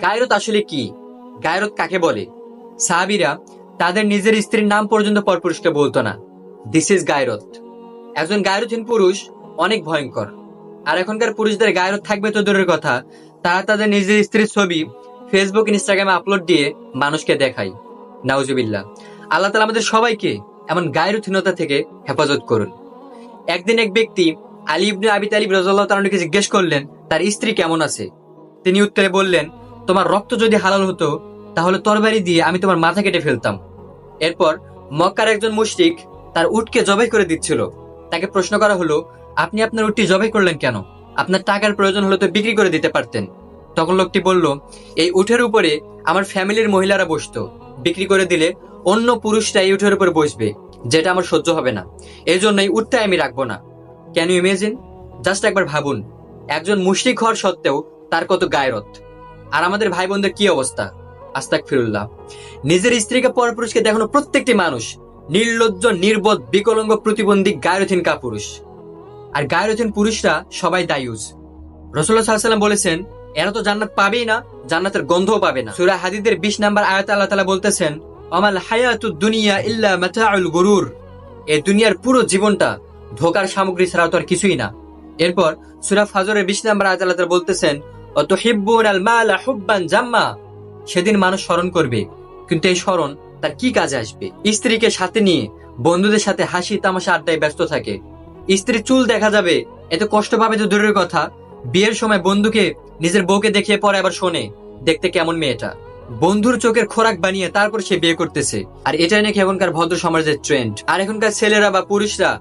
গায়রত আসলে কি? গায়রত কাকে বলে? সাহাবীরা তাদের নিজের স্ত্রীর নাম পর্যন্ত পরপুরুষকে বলতো না। দিস ইজ গায়রত। একজন গায়রতহীন পুরুষ অনেক ভয়ঙ্কর। আর এখনকার পুরুষদের গায়রত থাকবে তো দূরের কথা, তারা তাদের নিজের স্ত্রীর ছবি ফেসবুক ইনস্টাগ্রামে আপলোড দিয়ে মানুষকে দেখায়। নাউজুবিল্লাহ। আল্লাহ তাআলা আমাদের সবাইকে এমন গায়রতহীনতা থেকে হেফাজত করুন। একদিন এক ব্যক্তি আলী ইবনে আবি তালিব রাদিয়াল্লাহু তাআলা আনহুকে জিজ্ঞেস করলেন তার স্ত্রী কেমন আছে। তিনি উত্তরে বললেন, তোমার রক্ত যদি হালাল হতো তাহলে তরবারি দিয়ে আমি তোমার মাথা কেটে ফেলতাম। এরপর মক্কার একজন মুশরিক তার উটকে জবাই করে দিচ্ছিল। তাকে প্রশ্ন করা হলো, আপনি আপনার উটটি জবাই করলেন কেন? আপনার টাকার প্রয়োজন হলে তো বিক্রি করে দিতে পারতেন। তখন লোকটি বলল, এই উটের উপরে আমার ফ্যামিলির মহিলারা বসতো, বিক্রি করে দিলে অন্য পুরুষরা এই উটের উপরে বসবে, যেটা আমার সহ্য হবে না। এই জন্যই উটটাই আমি রাখবো না। Can you imagine? জাস্ট একবার ভাবুন, একজন মুশরিক হওয়ার সত্ত্বেও তার কত গায়রত। আর আমাদের ভাই বোনদের কি অবস্থা! আস্তাগফিরুল্লাহ। নিজের স্ত্রীকে পরপুরুষকে দেখানো প্রত্যেকটি মানুষ নির্লজ্জ, নির্বোধ, বিকলঙ্গ, প্রতিবন্ধী, গায়রথীন কাপুরুষ। আর গায়রথীন পুরুষরা সবাই দায়ুজ। রাসূলুল্লাহ সাল্লাল্লাহু আলাইহি ওয়াসাল্লাম বলেছেন, এরা তো জান্নাত পাবেই না, জান্নাতের গন্ধও পাবে না। সূরা হাদীদের 20 নম্বর আয়াতে আল্লাহ তাআলা বলতেছেন, আমাল হায়াতুদ দুনিয়া ইল্লা মাতাউল গুরুর। এই দুনিয়ার পুরো জীবনটা ধোঁকার সামগ্রী ছাড়া তো আর কিছুই না। এরপর সূরা ফাজরের 20 নম্বর আয়াতে আল্লাহ তাআলা বলতেছেন, অতুহিব্বুনাল মালা হুব্বান জাম্মা। সেদিন মানুষ স্মরণ করবে, কিন্তু এই স্মরণ তার কি কাজে আসবে? স্ত্রীকে সাথে নিয়ে বন্ধুদের সাথে হাসি তামাশা আড্ডায় ব্যস্ত থাকে। স্ত্রীর চুল দেখা যাবে, এত কষ্ট পাবে তো দূরের কথা, বিয়ের সময় বন্ধুকে নিজের বউকে দেখিয়ে পরে আবার শোনে, দেখতে কেমন মেয়েটা। বন্ধুর চোখের খোরাক বানিয়ে তারপর সে বিয়ে করতেছে। আর এটাই নাকি এখনকার ভদ্র সমাজের ট্রেন্ড। আর এখনকার ছেলেরা বা পুরুষরা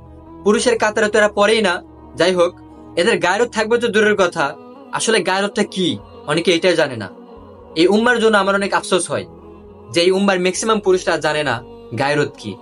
পুরুষের কাতারে তো এরা পরেই না। যাই হোক, এদের গায়রত থাকবে তো দূরের কথা, আসলে গায়রতটা কি অনেকে এটাই জানে না। এই উম্মার জন্য আমার অনেক আফসোস হয় যে এই উম্মার ম্যাক্সিমাম পুরুষরা জানে না গায়রত কি।